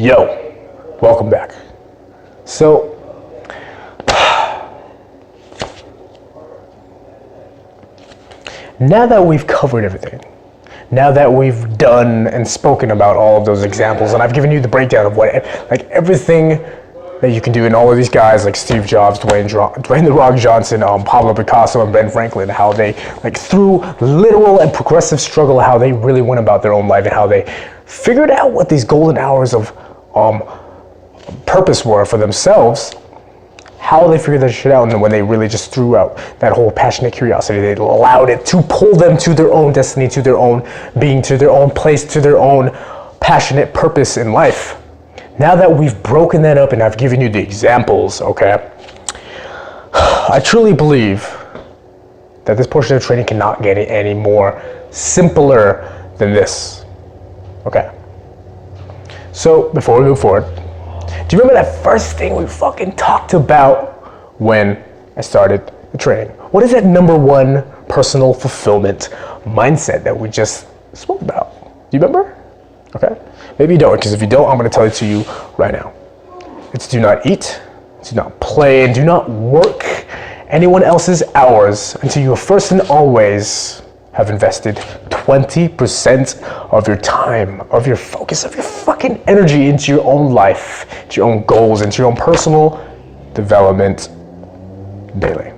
Yo, welcome back. So, now that we've covered everything, now that we've done and spoken about all of those examples, and I've given you the breakdown of what, like everything that you can do in all of these guys, like Steve Jobs, Dwayne The Rock Johnson, Pablo Picasso, and Ben Franklin, how they, like through literal and progressive struggle, how they really went about their own life and how they figured out what these golden hours of purpose were for themselves, how they figured that shit out, and then when they really just threw out that whole passionate curiosity, they allowed it to pull them to their own destiny, to their own being, to their own place, to their own passionate purpose in life. Now that we've broken that up and I've given you the examples, okay, I truly believe that this portion of training cannot get any more simpler than this, okay? So before we move forward, do you remember that first thing we fucking talked about when I started the training? What is that number one personal fulfillment mindset that we just spoke about? Do you remember? Okay. Maybe you don't, because if you don't, I'm going to tell it to you right now. It's do not eat, do not play, and do not work anyone else's hours until you first and always have invested 20% of your time, of your focus, of your fucking energy into your own life, into your own goals, into your own personal development daily.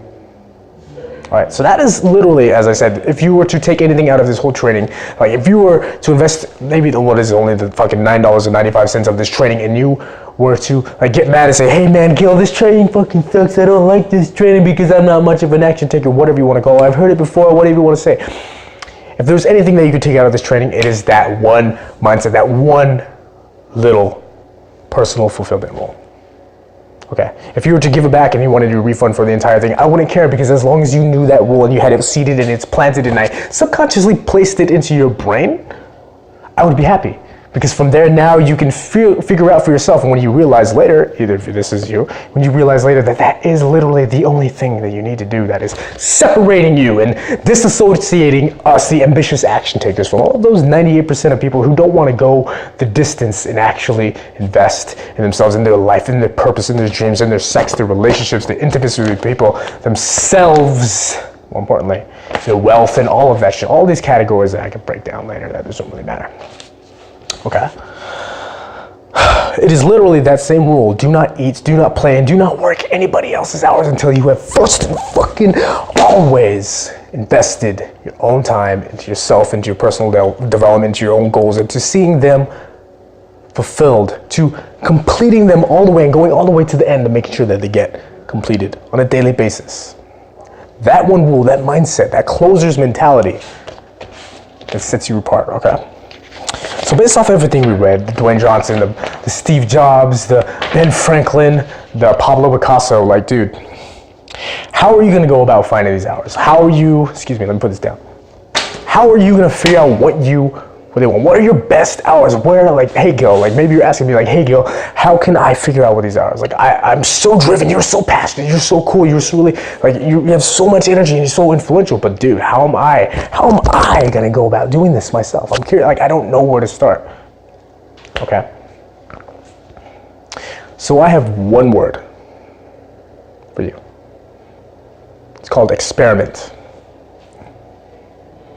All right, so that is literally, as I said, if you were to take anything out of this whole training, like if you were to invest maybe what is only the fucking $9.95 of this training, and you were to like get mad and say, hey man, Gil, this training fucking sucks, I don't like this training because I'm not much of an action taker, whatever you want to call it, I've heard it before, whatever you want to say. If there's anything that you could take out of this training, it is that one mindset, that one little personal fulfillment role. Okay, if you were to give it back and you wanted a refund for the entire thing, I wouldn't care, because as long as you knew that rule and you had it seated and it's planted and I subconsciously placed it into your brain, I would be happy. Because from there now you can figure out for yourself, and when you realize later, either if this is you, when you realize later that that is literally the only thing that you need to do that is separating you and disassociating us, the ambitious action takers, from all of those 98% of people who don't want to go the distance and actually invest in themselves, in their life, in their purpose, in their dreams, in their sex, their relationships, their intimacy with people, themselves, more importantly, their wealth and all of that shit. All these categories that I can break down later that doesn't really matter. Okay. It is literally that same rule. Do not eat, do not play, and do not work anybody else's hours until you have first and fucking always invested your own time into yourself, into your personal development, into your own goals, into seeing them fulfilled, to completing them all the way and going all the way to the end and making sure that they get completed on a daily basis. That one rule, that mindset, that closer's mentality, that sets you apart, okay? So based off everything we read, the Dwayne Johnson, the Steve Jobs, the Ben Franklin, the Pablo Picasso, like dude, how are you gonna go about finding these hours? How are you, excuse me, let me put this down. How are you gonna figure out what they want? What are your best hours? Where, like, hey Gil, like maybe you're asking me like, hey Gil, how can I figure out what these hours? Like I'm so driven, you're so passionate, you're so cool, you're so really, like you have so much energy and you're so influential, but dude, how am I gonna go about doing this myself? I'm curious, like I don't know where to start. Okay. So I have one word for you. It's called experiment.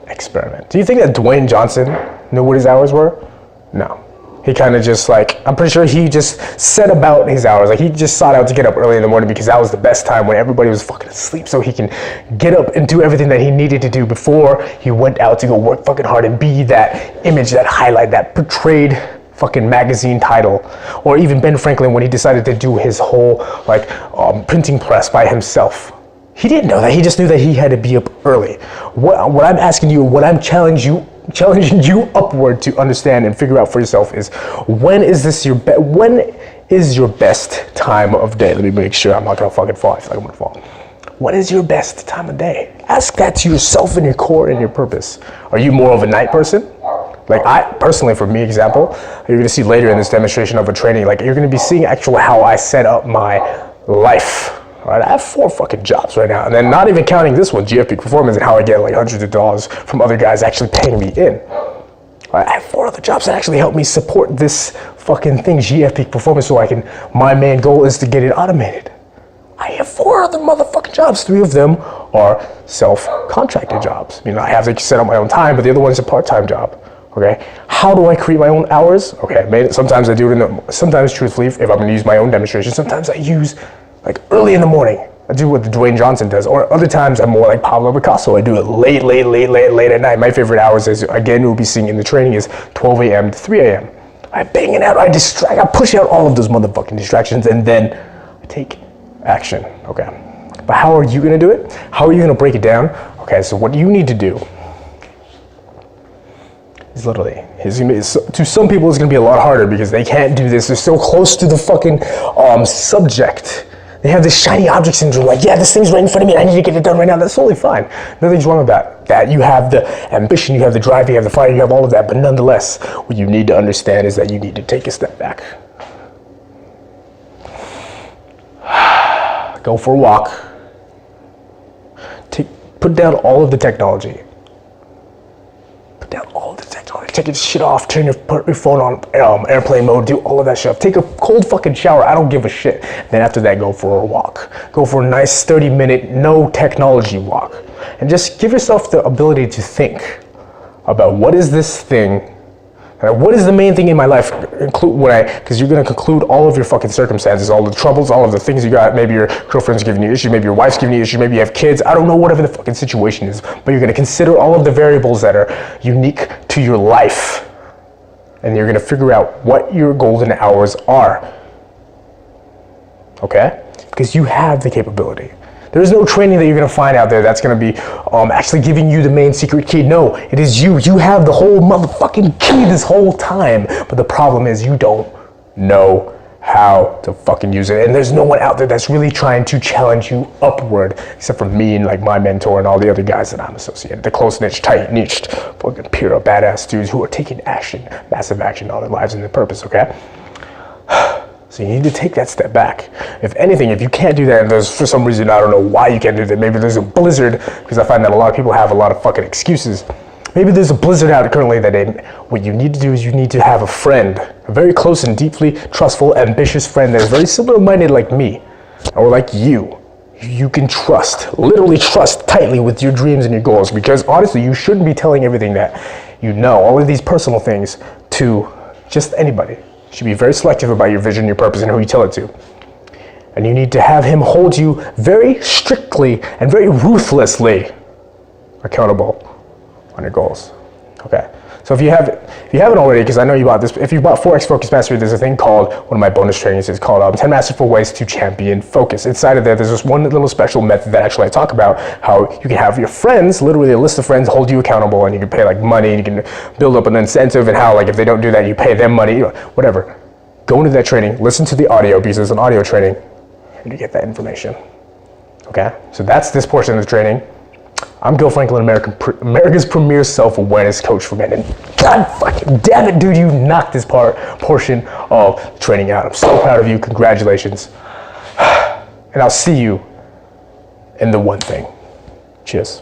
Experiment. Do you think that Dwayne Johnson knew what his hours were? No. He kind of just like, I'm pretty sure he just set about his hours. Like he just sought out to get up early in the morning because that was the best time when everybody was fucking asleep, so he can get up and do everything that he needed to do before he went out to go work fucking hard and be that image, that highlight, that portrayed fucking magazine title. Or even Ben Franklin when he decided to do his whole like printing press by himself. He didn't know that. He just knew that he had to be up early. What I'm asking you, what I'm challenging you upward to understand and figure out for yourself is, when is your best time of day? Let me make sure I'm not gonna fucking fall. I feel like I'm gonna fall. What is your best time of day? Ask that to yourself and your core and your purpose. Are you more of a night person? Like I personally, for me, example, you're gonna see later in this demonstration of a training, like you're gonna be seeing actually how I set up my life. Right, I have 4 fucking jobs right now, and then not even counting this one, GFP Performance, and how I get like hundreds of dollars from other guys actually paying me in. I have 4 other jobs that actually help me support this fucking thing, GF Peak Performance, so I can, my main goal is to get it automated. I have 4 other motherfucking jobs. 3 of them are self-contracted jobs. You know, I have to set up my own time, but the other one is a part-time job. Okay, how do I create my own hours? Okay, sometimes I do it sometimes truthfully, if I'm gonna use my own demonstration, sometimes I use like early in the morning. I do what Dwayne Johnson does, or other times I'm more like Pablo Picasso. I do it late at night. My favorite hours is, again, we'll be seeing in the training, is 12 a.m. to 3 a.m. I bang it out, I push out all of those motherfucking distractions, and then I take action, okay? But how are you gonna do it? How are you gonna break it down? Okay, so what you need to do is literally, to some people it's gonna be a lot harder because they can't do this. They're so close to the fucking subject. They have this shiny object syndrome, like, yeah, this thing's right in front of me, I need to get it done right now. That's totally fine. Nothing's wrong with that. That you have the ambition, you have the drive, you have the fire, you have all of that, but nonetheless, what you need to understand is that you need to take a step back. Go for a walk. Put down all of the technology. Put down all of the technology. Take your shit off. Put your phone on airplane mode. Do all of that stuff. Take a cold fucking shower. I don't give a shit. Then after that, go for a walk. Go for a nice 30-minute no technology walk, and just give yourself the ability to think about what is this thing. What is the main thing in my life? Because you're gonna conclude all of your fucking circumstances, all the troubles, all of the things you got. Maybe your girlfriend's giving you issues, maybe your wife's giving you issues, maybe you have kids. I don't know, whatever the fucking situation is. But you're gonna consider all of the variables that are unique to your life, and you're gonna figure out what your golden hours are. Okay? Because you have the capability. There's no training that you're gonna find out there that's gonna be actually giving you the main secret key. No, it is you. You have the whole motherfucking key this whole time. But the problem is you don't know how to fucking use it. And there's no one out there that's really trying to challenge you upward, except for me and like my mentor and all the other guys that I'm associated. The close niche, tight niched, fucking pure badass dudes who are taking action, massive action on their lives and their purpose, okay? So you need to take that step back. If anything, if you can't do that, and there's, for some reason, I don't know why you can't do that. Maybe there's a blizzard, because I find that a lot of people have a lot of fucking excuses. Maybe there's a blizzard out currently what you need to do is you need to have a friend, a very close and deeply trustful, ambitious friend that is very similar-minded like me, or like you. You can trust, literally trust tightly with your dreams and your goals, because honestly, you shouldn't be telling everything that you know, all of these personal things, to just anybody. You should be very selective about your vision, your purpose, and who you tell it to. And you need to have him hold you very strictly and very ruthlessly accountable on your goals. Okay. So if you haven't already, because I know you bought this, if you bought 4x-Focus Mastery, there's a thing called, one of my bonus trainings is called 10 Masterful Ways to Champion Focus. Inside of there, there's this one little special method that actually I talk about how you can have your friends, literally a list of friends, hold you accountable, and you can pay like money, and you can build up an incentive, and how like if they don't do that, you pay them money, whatever. Go into that training, listen to the audio, because there's an audio training, and you get that information. Okay? So that's this portion of the training. I'm Gil Franklin, America's premier self-awareness coach for men, and God fucking damn it, dude, you knocked this portion of training out. I'm so proud of you. Congratulations. And I'll see you in the one thing. Cheers.